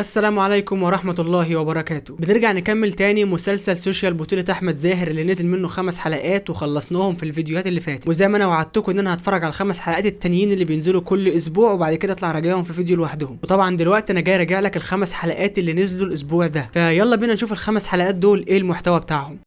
السلام عليكم ورحمة الله وبركاته. بنرجع نكمل تاني مسلسل سوشيال بطولة احمد زاهر اللي نزل منه 5 حلقات وخلصناهم في الفيديوهات اللي فاتت، وزي ما انا وعدتكم ان انا هتفرج على ال5 حلقات التانيين اللي بينزلوا كل اسبوع وبعد كده اطلع راجعهم في فيديو لوحدهم. وطبعا دلوقتي انا جاي راجع لك ال5 حلقات اللي نزلوا الاسبوع ده، فيلا بينا نشوف ال5 حلقات دول ايه المحتوى بتاعهم.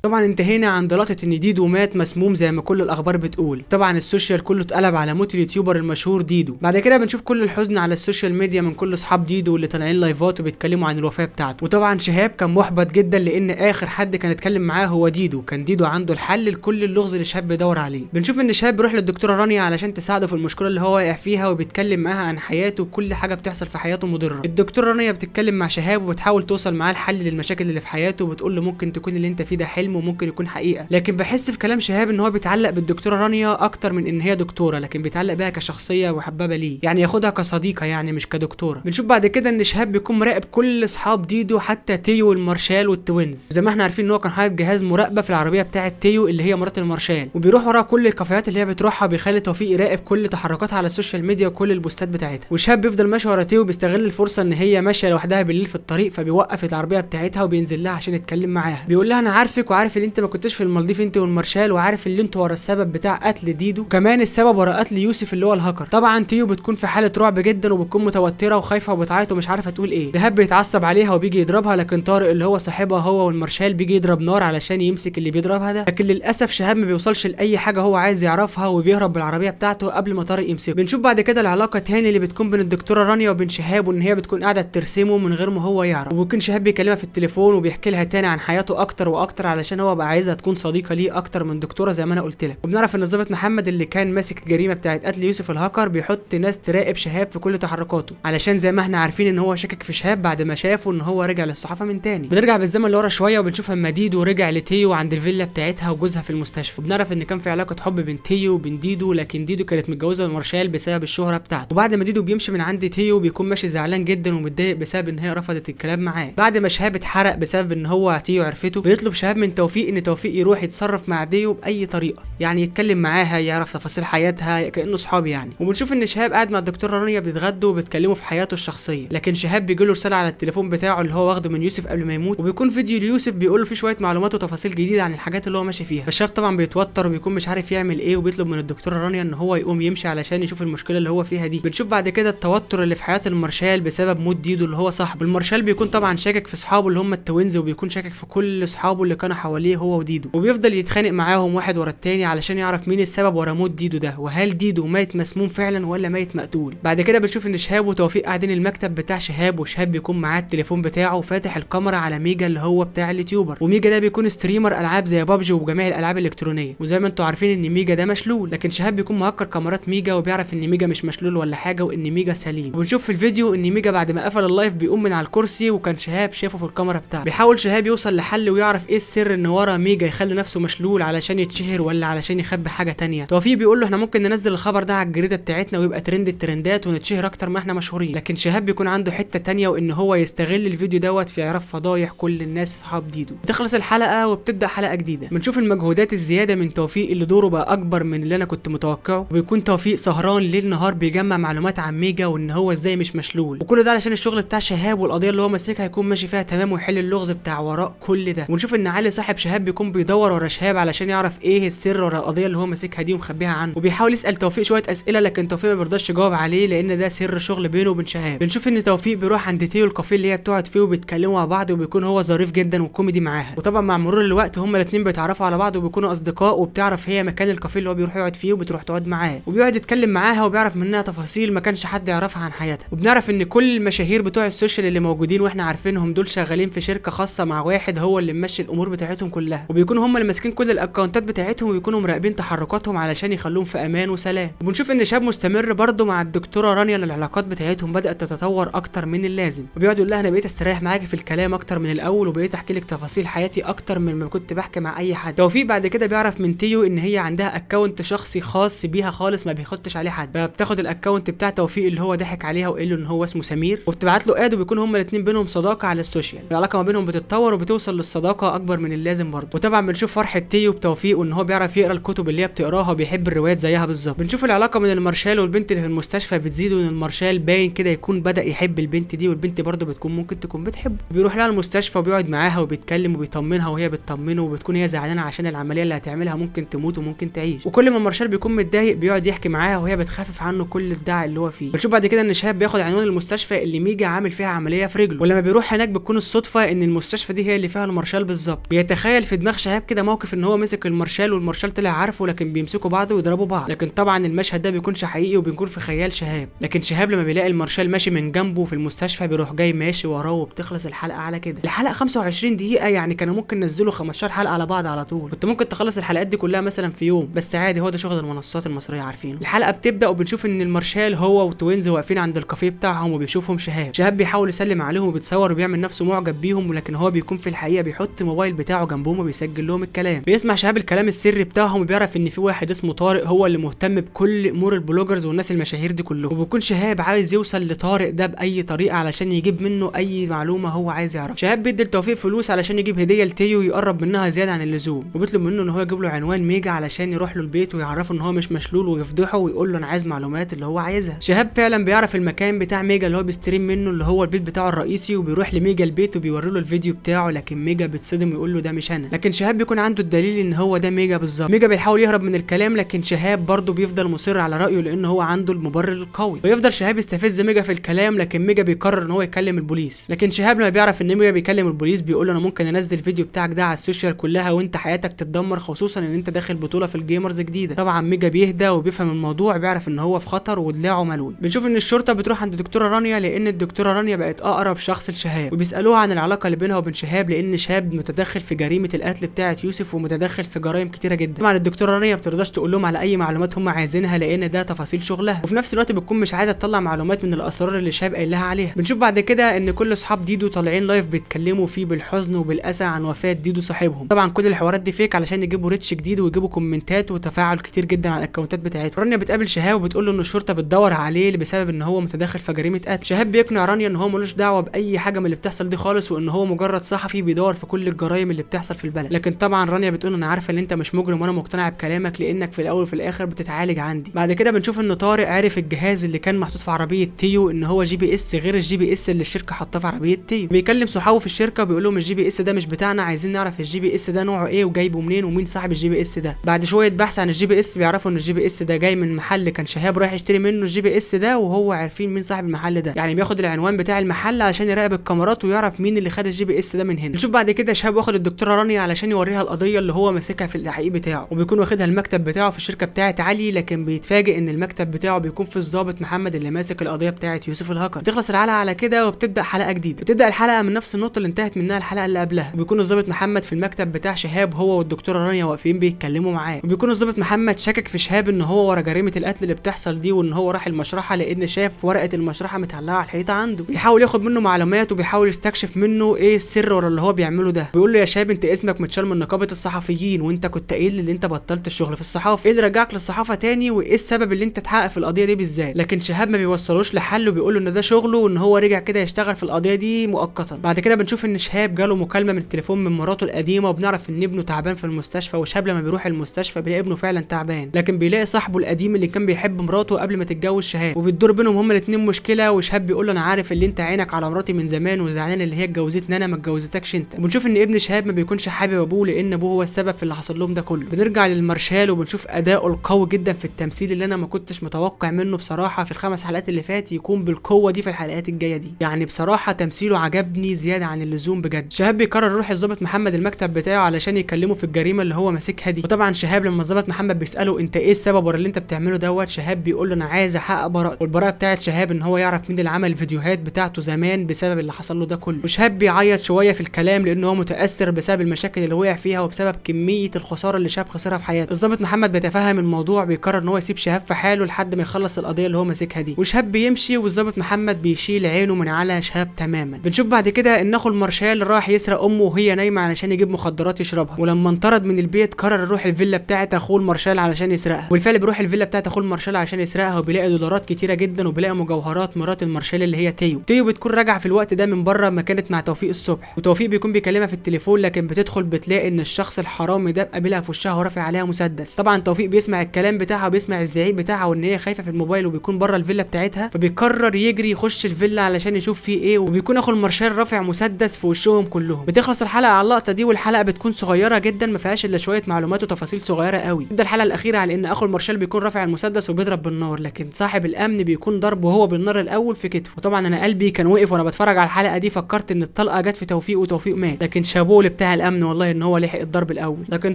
طبعا انتهينا عند لقطة ان ديدو مات مسموم زي ما كل الاخبار بتقول. طبعا السوشيال كله اتقلب على موت اليوتيوبر المشهور ديدو. بعد كده بنشوف كل الحزن على السوشيال ميديا من كل اصحاب ديدو اللي طالعين لايفات وبيتكلموا عن الوفاة بتاعته. وطبعا شهاب كان محبط جدا لان اخر حد كان اتكلم معاه هو ديدو. كان ديدو عنده الحل لكل اللغز اللي شهاب بيدور عليه. بنشوف ان شهاب بيروح للدكتوره رانيا علشان تساعده في المشكله اللي هو واقع فيها وبيتكلم معاها عن حياته وكل حاجه بتحصل في حياته مضره. الدكتوره رانيا بتتكلم مع شهاب وبتحاول توصل معاه الحل للمشاكل اللي في حياته وبتقول له ممكن تكون اللي انت فيه ده حلم وممكن يكون حقيقه. لكن بحس في كلام شهاب ان هو بيتعلق بالدكتوره رانيا اكتر من ان هي دكتوره، لكن بيتعلق بيها كشخصيه وحبابه ليه، يعني ياخدها كصديقه يعني مش كدكتوره. بنشوف بعد كده ان شهاب بيكون مراقب كل اصحاب ديدو حتى تيو والمارشال والتوينز. زي ما احنا عارفين ان هو كان حاطط جهاز مراقبه في العربيه بتاعه تيو اللي هي مرات المارشال، وبيروح ورا كل الكافيهات اللي هي بتروحها وبيخلي توفيق يراقب كل تحركاتها على السوشيال ميديا وكل البوستات بتاعتها. وشهاب بيفضل ماشي ورا تيو بيستغل الفرصه ان هي ماشيه لوحدها بالليل في الطريق، فبيوقف العربيه بتاعتها وبينزل لها عشان يتكلم معاها. بيقول لها انا عارفك وعارف ان انت ما كنتش في المالديف انت والمارشال، وعارف اللي انتوا ورا السبب بتاع قتل ديدو، كمان السبب ورا قتل يوسف اللي هو الهاكر. طبعا تيو بتكون في حاله رعب جدا وبتكون متوتره وخايفه وبتعيط ومش عارفه تقول ايه. شهاب بيتعصب عليها وبيجي يضربها، لكن طارق اللي هو صاحبها هو والمارشال بيجي يضرب نار علشان يمسك اللي بيضربها ده، لكن للاسف شهاب ما بيوصلش لاي حاجه هو عايز يعرفها وبيهرب بالعربيه بتاعته قبل ما طارق يمسكه. بنشوف بعد كده العلاقه تاني اللي بتكون بين الدكتوره رانيا وبين شهاب، وان هي بتكون قاعده ترسمه من غير ما هو يعرف، وبيكون شهاب بيكلمها في التليفون وبيحكي لها تاني عن حياته اكتر واكتر علشان هو بقى عايزها تكون صديقه ليه اكتر من دكتوره زي ما انا قلت لك. وبنعرف ان الضابط محمد اللي كان ماسك الجريمه بتاعت قتل يوسف الهاكر بيحط ناس تراقب شهاب في كل تحركاته، علشان زي ما احنا عارفين ان هو شاكك في شهاب بعد ما شافه ان هو رجع للصحافه من تاني. بنرجع بالزمن لورا شويه وبنشوف اما ديدو رجع لتيو عند الفيلا بتاعتها وجوزها في المستشفى، وبنعرف ان كان في علاقه حب بين تيو وبين ديدو، لكن ديدو كانت متجوزه المارشال بسبب الشهره بتاعته. وبعد ما ديدو بيمشي من عند تيو بيكون ماشي زعلان جدا ومتضايق بسبب ان هي رفضت الكلام معاه. بعد ما شهاب اتحرق بسبب ان هو تيو عرفته، بيطلب شهاب من توفيق ان توفيق يروح يتصرف مع ديو باي طريقه، يعني يتكلم معاها يعرف تفاصيل حياتها كانه صحاب يعني. وبنشوف ان شهاب قاعد مع الدكتوره رانيا بيتغدوا وبيتكلموا في حياته الشخصيه، لكن شهاب بيجي له رساله على التليفون بتاعه اللي هو واخده من يوسف قبل ما يموت، وبيكون فيديو ليوسف بيقول له فيه شويه معلومات وتفاصيل جديده عن الحاجات اللي هو ماشي فيها. فالشاب طبعا بيتوتر وبيكون مش عارف يعمل ايه، وبيطلب من الدكتوره رانيا ان هو يقوم يمشي علشان يشوف المشكله اللي هو فيها دي. بنشوف بعد كده التوتر اللي في حياه المارشال بسبب موت ديدو اللي هو صاحبه. المارشال بيكون طبعا شاكك في اصحابه اللي هم التوينز، وبيكون شاكك في كل اصحابه اللي كانوا حواليه هو وديدو، وبيفضل يتخانق معاهم واحد ورا التاني علشان يعرف مين السبب ورا موت ديدو ده، وهل ديدو ميت مسموم فعلا ولا ميت مقتول. بعد كده بنشوف ان شهاب وتوفيق قاعدين المكتب بتاع شهاب، وشهاب بيكون معاه التليفون بتاعه وفاتح الكاميرا على ميجا اللي هو بتاع اليوتيوبر، وميجا ده بيكون ستريمر العاب زي بابجي وجميع الالعاب الالكترونيه. وزي ما انتم عارفين ان ميجا ده مشلول، لكن شهاب بيكون مهكر كاميرات ميجا وبيعرف ان ميجا مش مشلول ولا حاجه وان ميجا سليم. وبنشوف في الفيديو ان ميجا بعد ما قفل اللايف بيقوم من على الكرسي وكان شهاب شافه في الكاميرا بتاعته. بيحاول شهاب يوصل لحل ويعرف ايه السر ان ورا ميجا يخلي نفسه مشلول علشان يتشهر ولا علشان يخبي حاجه تانية. توفيق بيقول له احنا ممكن ننزل الخبر ده على الجريده بتاعتنا ويبقى ترند الترندات ونتشهر اكتر ما احنا مشهورين، لكن شهاب بيكون عنده حته تانية وان هو يستغل الفيديو دوت في اعراف فضايح كل الناس اصحاب ديدو. بتخلص الحلقه وبتبدا حلقه جديده. بنشوف المجهودات الزياده من توفيق اللي دوره بقى اكبر من اللي انا كنت متوقعه، وبيكون توفيق سهران ليل نهار بيجمع معلومات عن ميجا وان هو ازاي مش مشلول، وكل ده علشان الشغل بتاع شهاب والقضيه اللي هو ماسكها يكون ماشي فيها تمام ويحل اللغز بتاع وراء كل ده. ونشوف ان علي صاحب شهاب بيكون بيدور ورا شهاب علشان يعرف ايه السر ورا القضيه اللي هو ماسكها دي ومخبيها عنه، وبيحاول يسال توفيق شويه اسئله لكن توفيق ما بيرضاش يجاوب عليه لان ده سر شغل بينه وبين شهاب. بنشوف ان توفيق بيروح عند تيو الكافيه اللي هي بتقعد فيه وبيتكلموا مع بعض وبيكون هو ظريف جدا وكوميدي معاها، وطبعا مع مرور الوقت هما الاثنين بيتعرفوا على بعض وبيكونوا اصدقاء، وبتعرف هي مكان الكافيه اللي هو بيروح يقعد فيه وبتروح تقعد معاه وبيقعد يتكلم معاها وبيعرف منها تفاصيل ما كانش حد يعرفها عن حياتها. وبنعرف ان كل المشاهير بتوع السوشيال اللي موجودين واحنا عارفينهم دول شغالين في شركه خاصه مع واحد هو اللي ممشي الامور بتاعتهم بتاعتهم كلها، وبيكونوا هم اللي ماسكين كل الاكونتات بتاعتهم وبيكونوا مراقبين تحركاتهم علشان يخلوهم في امان وسلام. وبنشوف ان شهاب مستمر برده مع الدكتوره رانيا، العلاقات بتاعتهم بدات تتطور اكتر من اللازم، وبيقعد يقول لها انا بقيت استريح معاكي في الكلام اكتر من الاول، وبقيت احكي لك تفاصيل حياتي اكتر من ما كنت بحكي مع اي حد. توفيق بعد كده بيعرف من تيو ان هي عندها اكونت شخصي خاص بيها خالص ما بيخدش عليه حد، فبتاخد الاكونت بتاع توفيق اللي هو ضحك عليها وقال له ان هو اسمه سمير، وبتبعت له اد، وبيكون هما الاثنين بينهم صداقه على السوشيال. العلاقه ما بينهم بتتطور وبتوصل للصداقه اكبر من اللازم برضه. وطبعا بنشوف فرحه تيو بتوفيق وان هو بيعرف يقرا الكتب اللي هي بتقراها وبيحب الروايات زيها بالظبط. بنشوف العلاقه من المارشال والبنت اللي في المستشفى بتزيد، وان المارشال باين كده يكون بدا يحب البنت دي، والبنت برضه بتكون ممكن تكون بتحبه. بيروح لها المستشفى وبيقعد معاها وبيتكلم وبيطمنها وهي بتطمنه، وبتكون هي زعلانه عشان العمليه اللي هتعملها ممكن تموت وممكن تعيش. وكل ما المارشال بيكون متضايق بيقعد يحكي معاها وهي بتخفف عنه كل الداع اللي هو فيه. بنشوف بعد كده ان شهاب بياخد عنوان المستشفى اللي ميجا عامل فيها عمليه في رجله، ولما بيروح هناك بتكون الصدفه ان المستشفى دي هي اللي فيها المارشال بالظبط. بيتخيل في دماغ شهاب كده موقف ان هو مسك المارشال والمارشال طلع عارفه، لكن بيمسكوا بعض ويضربوا بعض، لكن طبعا المشهد ده بيكونش حقيقي وبيكون في خيال شهاب. لكن شهاب لما بيلاقي المارشال ماشي من جنبه في المستشفى بيروح جاي ماشي وراه، وبتخلص الحلقه على كده. الحلقه 25 دقيقه، يعني كانوا ممكن نزلوا 15 حلقه على بعض على طول، كنت ممكن تخلص الحلقات دي كلها مثلا في يوم، بس عادي هو ده شغل المنصات المصريه عارفين. الحلقه بتبدا وبنشوف ان المارشال هو وتوينز واقفين عند الكافيه بتاعهم وبيشوفهم شهاب بيحاول يسلم عليهم وبيتصور وبيعمل نفسه معجب بيهم، ولكن هو بيكون في الحقيقه بيحط الموبايل بتاعه جنبهم وبيسجل لهم الكلام. بيسمع شهاب الكلام السري بتاعهم وبيعرف ان في واحد اسمه طارق هو اللي مهتم بكل امور البلوجرز والناس المشاهير دي كلهم، وبيكون شهاب عايز يوصل لطارق ده باي طريقه علشان يجيب منه اي معلومه هو عايز يعرف. شهاب بيدي لتوفيق فلوس علشان يجيب هديه لتيو يقرب منها زياده عن اللزوم، وبيطلب منه ان هو يجيب له عنوان ميجا علشان يروح له البيت ويعرفه ان هو مش مشلول ويفضحه ويقول له انا عايز معلومات اللي هو عايزها. شهاب فعلا بيعرف المكان بتاع ميجا اللي هو بيستريم منه اللي هو البيت بتاعه الرئيسي، وبيروح لميجا البيت وبيوري له الفيديو بتاعه، لكن ميجا بتصدم ويقول له ده مش انا، لكن شهاب بيكون عنده الدليل ان هو ده ميجا بالظبط. ميجا بيحاول يهرب من الكلام، لكن شهاب برضه بيفضل مصر على رايه لان هو عنده المبرر القوي، ويفضل شهاب يستفز ميجا في الكلام، لكن ميجا بيقرر ان هو يكلم البوليس. لكن شهاب لما بيعرف ان ميجا بيكلم البوليس بيقول له انا ممكن انزل الفيديو بتاعك ده على السوشيال كلها وانت حياتك تتدمر، خصوصا ان انت داخل بطوله في الجيمرز جديده. طبعا ميجا بيهدى وبيفهم الموضوع، بيعرف ان هو في خطر ودراعه ملول. بنشوف ان الشرطه بتروح عند الدكتوره رانيا لان الدكتوره رانيا بقت اقرب شخص لشهاب، وبيسالوها عن العلاقه اللي بينها وبين شهاب لان شهاب متدخل في جريمه القتل بتاعه يوسف ومتدخل في جرائم كتيره جدا. طبعا الدكتوره رانيا ما بترضاش تقول لهم على اي معلومات هم عايزينها لان ده تفاصيل شغلها، وفي نفس الوقت بتكون مش عايزه تطلع معلومات من الاسرار اللي شهاب قايل لها عليها. بنشوف بعد كده ان كل اصحاب ديدو طالعين لايف بيتكلموا فيه بالحزن وبالاسى عن وفاه ديدو صاحبهم. طبعا كل الحوارات دي فيك علشان يجيبوا ريتش جديد ويجيبوا كومنتات وتفاعل كتير جدا على الاكونتات بتاعتهم. رانيا بتقابل شهاب وبتقول له ان الشرطه بتدور عليه بسبب ان هو متدخل في جريمه قتل. شهاب بيقنع رانيا ان هو ملوش دعوه باي حاجه من اللي بتحصل دي خالص، وان هو مجرد صحفي بيدور في كل الجرائم اللي بتحصل في البلد. لكن طبعا رانيا بتقول انا عارفه ان انت مش مجرم وانا مقتنعه بكلامك لانك في الاول وفي الاخر بتتعالج عندي. بعد كده بنشوف ان طارق عرف الجهاز اللي كان محطوط في عربيه تيو ان هو جي بي اس غير الجي بي اس اللي الشركه حاطاه في عربيه تيو. بيكلم صحابه في الشركه وبيقول لهم الجي بي اس ده مش بتاعنا، عايزين نعرف الجي بي اس ده نوعه ايه وجايبه منين ومين صاحب الجي بي اس ده. بعد شويه بحث عن الجي بي اس بيعرفوا ان الجي بي اس ده جاي من محل كان شهاب رايح يشتري منه الجي بي اس ده، وهو عارفين مين صاحب المحل ده، يعني بياخد العنوان بتاع المحل علشان يراقب الكاميرات ويعرف مين اللي خد الجي بي اس ده من هنا. نشوف بعد كده شهاب واخد الدكتوره رانيا علشان يوريها القضيه اللي هو ماسكها في التحقيق بتاعه، وبيكون واخدها المكتب بتاعه في الشركه بتاعه علي، لكن بيتفاجئ ان المكتب بتاعه بيكون في الضابط محمد اللي ماسك القضيه بتاعه يوسف الهاكر. بتخلص الحلقه على كده وبتبدا حلقه جديده. بتبدا الحلقه من نفس النقطه اللي انتهت منها الحلقه اللي قبلها، وبيكون الضابط محمد في المكتب بتاع شهاب هو والدكتوره رانيا واقفين بيتكلموا معاه، وبيكون الضابط محمد شاكك في شهاب ان هو ورا جريمه القتل اللي بتحصل دي، وان هو راح المشرحه لان شاف ورقه المشرحه متعلقه على الحيطه عنده. بيحاول ياخد منه معلومات وبيحاول يستكشف منه ايه السر ورا اللي هو بيعمله ده. بيقول له يا شهاب انت اسمك متشال من نقابه الصحفيين، وانت كنت قايل ان انت بطلت الشغل في الصحافه، ايه اللي رجعك للصحافه تاني وايه السبب اللي انت تحقق في القضيه دي بالذات؟ لكن شهاب ما بيوصلوش لحل وبيقول له ان ده شغله وان هو رجع كده يشتغل في القضيه دي مؤقتا. بعد كده بنشوف ان شهاب جاله مكالمه من التليفون من مراته القديمه، وبنعرف ان ابنه تعبان في المستشفى، وشهاب لما بيروح المستشفى بيلاقي ابنه فعلا تعبان، لكن بيلاقي صاحبه القديم اللي كان بيحب مراته قبل ما تتجوز شهاب، وبتدور بينهم هما الاثنين مشكله، وشهاب بيقول له انا عارف اللي انت عينك على مراتي من زمان وزعلان اللي هي اتجوزتني انا ما اتجوزتكش انت. وبنشوف ان ابن شهاب ما بيكونش حابب ابوه لان ابوه هو السبب في اللي حصل لهم ده كله. بنرجع للمارشال وبنشوف اداؤه القوي جدا في التمثيل اللي انا ما كنتش متوقع منه بصراحه في الخمس حلقات اللي فات يكون بالقوه دي في الحلقات الجايه دي، يعني بصراحه تمثيله عجبني زياده عن اللزوم بجد. شهاب بيقرر يروح الضابط محمد المكتب بتاعه علشان يكلمه في الجريمه اللي هو ماسكها دي، وطبعا شهاب لما الضابط محمد بيساله انت ايه السبب ورا اللي انت بتعمله دوت، شهاب بيقول له انا عايز احقق براءه، والبراءه بتاعت شهاب ان هو يعرف مين اللي عمل الفيديوهات بتاعته زمان بسبب اللي حصل له ده كله. وشهاب بيعيط شويه في الكلام لان هو متاثر بسبب بسبب المشاكل اللي وقع فيها وبسبب كميه الخساره اللي شهاب خسرها في حياته. الضابط محمد بيتفهم الموضوع، بيقرر ان هو يسيب شهاب في حاله لحد ما يخلص القضيه اللي هو ماسكها دي، وشهاب بيمشي والضابط محمد بيشيل عينه من على شهاب تماما. بنشوف بعد كده ان اخو المارشال راح يسرق امه وهي نايمه علشان يجيب مخدرات يشربها، ولما انطرد من البيت قرر يروح الفيلا بتاعت اخوه المارشال علشان يسرقها. والفعل بيروح الفيلا بتاعت اخوه المارشال علشان يسرقها، وبيلاقي دولارات كتيره جدا وبيلاقي مجوهرات مرات المارشال اللي هي تيو بتكون راجعه في الوقت ده من بره ما كانت مع توفيق الصبح، وتوفيق بيكون بيكلمها في التليفون، لكن بتدخل بتلاقي ان الشخص الحرامي ده قابلها في وشها ورافع عليها مسدس. طبعا توفيق بيسمع الكلام بتاعها وبيسمع الزعيق بتاعها وان هي خايفه في الموبايل وبيكون بره الفيلا بتاعتها، فبيقرر يجري يخش الفيلا علشان يشوف فيه ايه، وبيكون اخو المارشال رافع مسدس في وشهم كلهم. بتخلص الحلقه على اللقطه دي، والحلقه بتكون صغيره جدا ما فيهاش الا شويه معلومات وتفاصيل صغيره قوي. تبدا الحلقه الاخيره على ان اخو المارشال بيكون رافع المسدس وبيضرب بالنار، لكن صاحب الامن بيكون ضربه هو بالنار الاول في كتفه. وطبعا انا قلبي كان وقف وانا بتفرج على الحلقه دي، فكرت ان الطلقه جت في توفيق وتوفيق مات، لكن شابوه بتاع الامن والله ان هو لحق الضرب الاول. لكن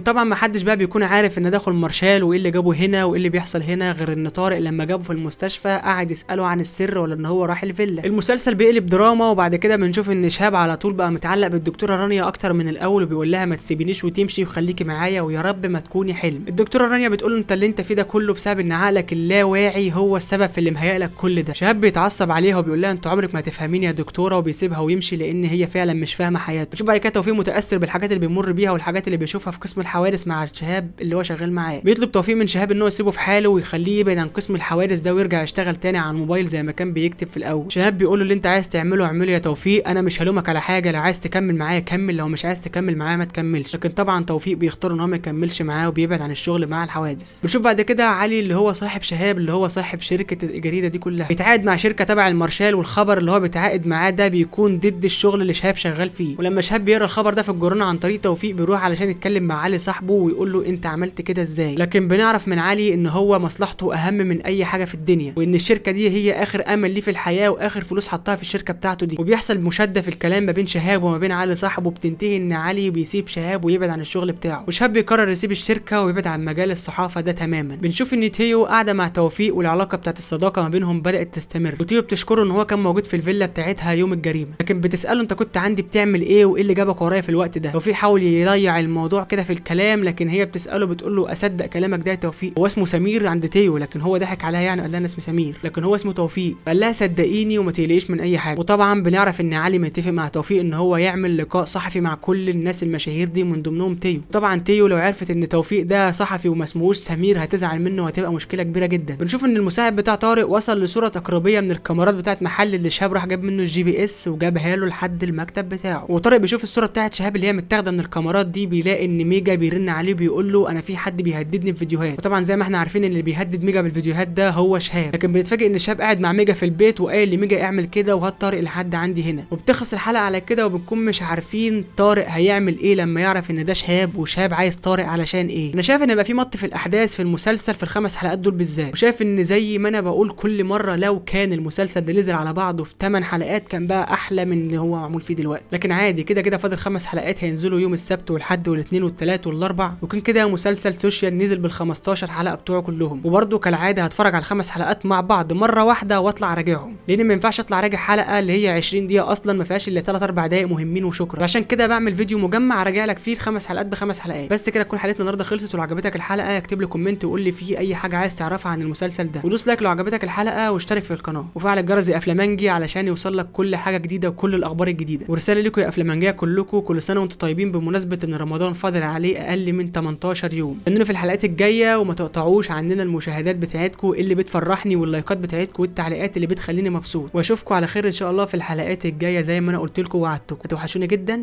طبعا ما حدش بقى بيكون عارف ان ده اخو المارشال وايه اللي جابه هنا وايه اللي بيحصل هنا، غير ان طارق لما جابه في المستشفى قعد يساله عن السر ولا ان هو راح الفيلا. المسلسل بيقلب دراما، وبعد كده بنشوف ان شهاب على طول بقى متعلق بالدكتوره رانيا اكتر من الاول، وبيقول لها ما تسيبينيش وتمشي وخليكي معايا ويا رب ما تكوني حلم. الدكتوره رانيا بتقول له انت اللي انت فيه ده كله بسبب ان عقلك اللاواعي هو السبب في اللي مهيأ لك كل ده. شهاب بيتعصب عليها وبيقول لها انت عمرك ما تفهميني يا دكتوره، وبيسيبها ويمشي لان هي فعلا مش فاهمه حياته. شوف بعد كده توفيق متاثر بالحاجات اللي بيمر بيها والحاجات اللي بيشوفها في قسم الحوادث مع شهاب اللي هو شغال معاه. بيطلب توفيق من شهاب ان هو يسيبه في حاله ويخليه يبعد عن قسم الحوادث ده ويرجع يشتغل تاني على الموبايل زي ما كان بيكتب في الاول. شهاب بيقول له اللي انت عايز تعمله اعمله يا توفيق، انا مش هلومك على حاجه، لو عايز تكمل معايا كمل، لو مش عايز تكمل معايا ما تكملش. لكن طبعا توفيق بيختار ان هو ما يكملش معاه وبيبعد عن الشغل مع الحوادث. بنشوف بعد كده علي اللي هو صاحب شهاب اللي هو صاحب شركه الجريده دي كلها بيتعاقد مع شركه تبع المارشال، والخبر اللي هو بيتعاقد معاه ده بيكون ضد الشغل اللي شهاب شغال فيه. ولما شهاب بيقرا الخبر ده في الجورنال عن طريق توفيق بيروح علشان يتكلم مع علي صاحبه ويقول له انت عملت كده ازاي، لكن بنعرف من علي ان هو مصلحته اهم من اي حاجه في الدنيا، وان الشركه دي هي اخر امل ليه في الحياه واخر فلوس حطها في الشركه بتاعته دي. وبيحصل مشاده في الكلام ما بين شهاب وما بين علي صاحبه، بتنتهي ان علي بيسيب شهاب ويبعد عن الشغل بتاعه، وشهاب بيقرر يسيب الشركه ويبعد عن مجال الصحافه ده تماما. بنشوف ان تيو قاعده مع توفيق والعلاقه بتاعت الصداقه ما بينهم بدات تستمر، وتيو بتشكره ان هو كان موجود في الفيلا بتاعتها يوم الجريمه، لكن بتساله انت كنت عندي بتعمل ايه وايه اللي جابك ورايا في الوقت ده. توفيق حاول يضيع الموضوع كده في الكلام، لكن هي بتساله بتقول له اصدق كلامك ده يا توفيق، هو اسمه سمير عند تيو، لكن هو ضحك عليها يعني قال لها انا اسمي سمير لكن هو اسمه توفيق. قال لها صدقيني وما تقلقيش من اي حاجه. وطبعا بنعرف ان علي متفق مع توفيق ان هو يعمل لقاء صحفي مع كل الناس المشاهير دي من ضمنهم تيو. طبعا تيو لو عرفت ان توفيق ده صحفي وما اسمهوش سمير هتزعل منه وهتبقى مشكله كبيره جدا. بنشوف ان المساعد بتاع طارق وصل لصوره تقريبيه من الكاميرات بتاعت محل اللي شهاب راح جاب منه الجي بي اس وجابها له لحد المكتب بتاعه، وطارق بيشوف الصوره بتاعت شهاب اللي هي متاخده من الكاميرات دي، بيلاقي ان ميجا بيرن عليه بيقول له انا في حد بيهددني بفيديوهات. وطبعا زي ما احنا عارفين ان اللي بيهدد ميجا بالفيديوهات ده هو شهاب، لكن بنتفاجئ ان شهاب قاعد مع ميجا في البيت وقايل لميجا اعمل كده وهات طارق لحد عندي هنا. وبتخلص الحلقه على كده وبنكون مش عارفين طارق هيعمل ايه لما يعرف ان ده شهاب، وشهاب عايز طارق علشان ايه. انا شايف ان يبقى في مط في الاحداث في المسلسل في ال5 حلقات دول بالذات، وشايف ان زي ما انا بقول كل مره لو كان المسلسل ده نزل على بعضه في 8 حلقات كان بقى احلى من اللي هو معمول فيه دلوقتي، لكن عادي كده كده فاضل 5 حلقات هينزلوا يوم السبت والحد والاثنين والثلاث والاربع، وكان كده مسلسل سوشيال نزل بال15 حلقه بتوعه كلهم. وبرده كالعاده هتفرج على ال5 حلقات مع بعض مره واحده واطلع راجعهم، لان ما ينفعش اطلع راجع حلقه اللي هي 20 دقيقه اصلا ما فيهاش الا 3 4 دقائق مهمين وشكرا. عشان كده بعمل فيديو مجمع راجع لك فيه ال5 حلقات ب5 حلقات بس. كده تكون حلقتنا النهارده خلصت، ولو عجبتك الحلقه اكتب لي كومنت وقول لي فيه اي حاجه عايز تعرفها عن المسلسل ده، ودوس لايك لو عجبتك الحلقه واشترك في القناه وفعل الجرس زي افلامانجي علشان يوصل لك كل حاجه جديده وكل الاخبار الجديده. ورساله لكم يا افلامانجيه كلكم، كل سنه وانتم طيبين بمناسبه ان رمضان فاضل عليه اقل من 18 يوم. استنونا في الحلقات الجايه وما تقطعوش عننا المشاهدات بتاعتكم اللي بتفرحني واللايكات بتاعتكم والتعليقات اللي بتخليني مبسوط، واشوفكم على خير ان شاء الله في الحلقات الجايه زي ما انا قلت لكم ووعدتكم. هتوحشوني جدا،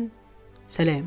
سلام.